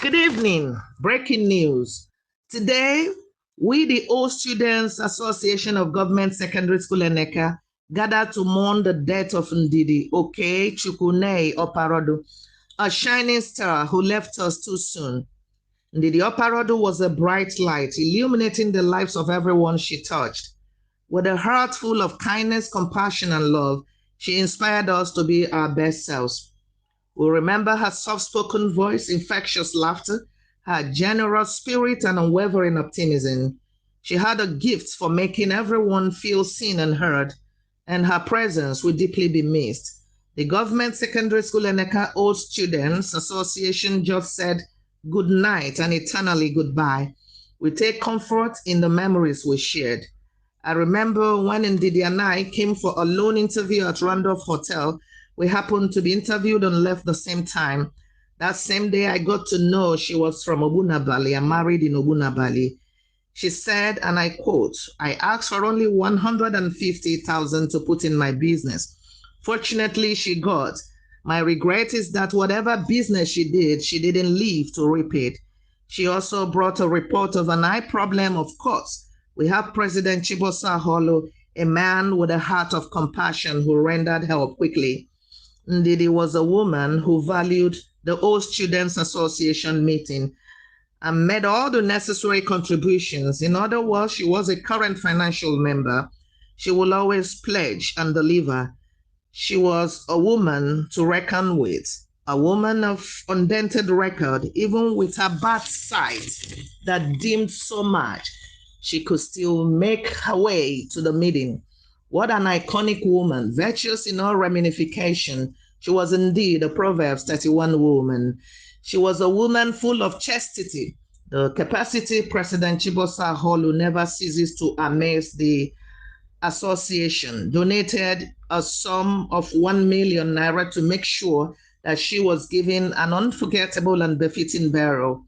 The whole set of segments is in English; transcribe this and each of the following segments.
Good evening. Breaking news. Today, we, the All Students Association of Government Secondary School Eneka, gathered to mourn the death of Ndidi Oke Chukwunei Oparodu, a shining star who left us too soon. Ndidi Oparodu was a bright light, illuminating the lives of everyone she touched. With a heart full of kindness, compassion, and love, she inspired us to be our best selves. We remember her soft-spoken voice, infectious laughter, her generous spirit, and unwavering optimism. She had a gift for making everyone feel seen and heard, and her presence will deeply be missed. The Government Secondary School Eneka Old Students Association just said good night and eternally goodbye. We take comfort in the memories we shared. I remember when Ndidi and I came for a lone interview at Randolph Hotel. We happened to be interviewed and left the same time. That same day, I got to know she was from Obunabali and married in Obunabali. She said, and I quote, "I asked for only 150,000 to put in my business. Fortunately, she got. My regret is that whatever business she did, she didn't live to reap it." She also brought a report of an eye problem, of course. We have President Chibosa Holo, a man with a heart of compassion who rendered help quickly. Ndidi was a woman who valued the All Students Association meeting and made all the necessary contributions. In other words, she was a current financial member. She will always pledge and deliver. She was a woman to reckon with, a woman of undented record, even with her bad side that dimmed so much. She could still make her way to the meeting. What an iconic woman, virtuous in all ramification. She was indeed a Proverbs 31 woman. She was a woman full of chastity, the capacity President Chibosa Holu never ceases to amaze the association, donated a sum of 1 million naira to make sure that she was given an unforgettable and befitting burial.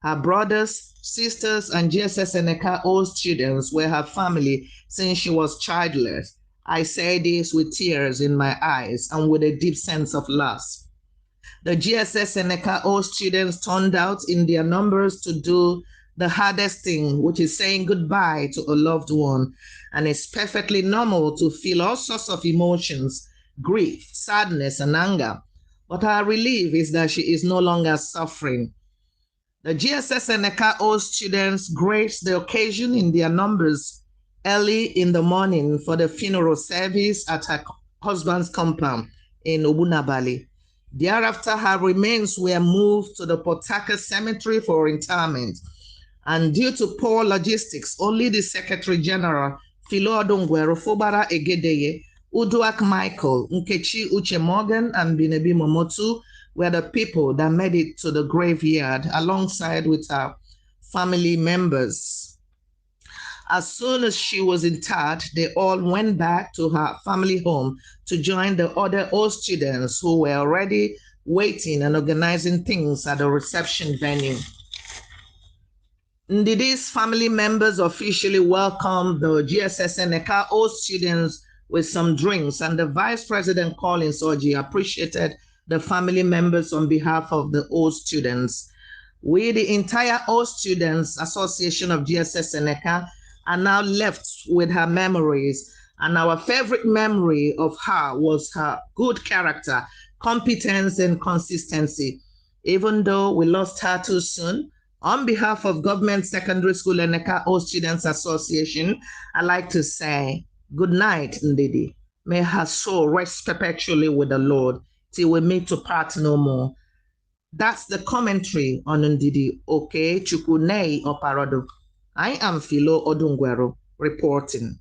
Her brothers, sisters, and GSS Eneka old students were her family since she was childless. I say this with tears in my eyes and with a deep sense of loss. The GSS Eneka old students turned out in their numbers to do the hardest thing, which is saying goodbye to a loved one. And it's perfectly normal to feel all sorts of emotions, grief, sadness, and anger. But our relief is that she is no longer suffering. The GSS Eneka old students graced the occasion in their numbers early in the morning for the funeral service at her husband's compound in Obunabali. Thereafter, her remains were moved to the Potaka Cemetery for interment. And due to poor logistics, only the Secretary General, Philo Odongwero, Fobara Egedeye, Uduak Michael, Nkechi Uche Morgan, and Binebi Momotu were the people that made it to the graveyard alongside with her family members. As soon as she was interred, they all went back to her family home to join the other old students who were already waiting and organizing things at the reception venue. Ndidi's family members officially welcomed the GSS Eneka old students with some drinks, and the Vice President Collins Oji appreciated the family members on behalf of the old students. We, the entire Old Students Association of GSS Eneka, are now left with her memories. And our favorite memory of her was her good character, competence, and consistency. Even though we lost her too soon, on behalf of Government Secondary School Eneka Old Students Association, I'd like to say good night, Ndidi. May her soul rest perpetually with the Lord till we meet to part no more. That's the commentary on Ndidi Oke Chukwunei Oparodu. I am Philo Odongwero reporting.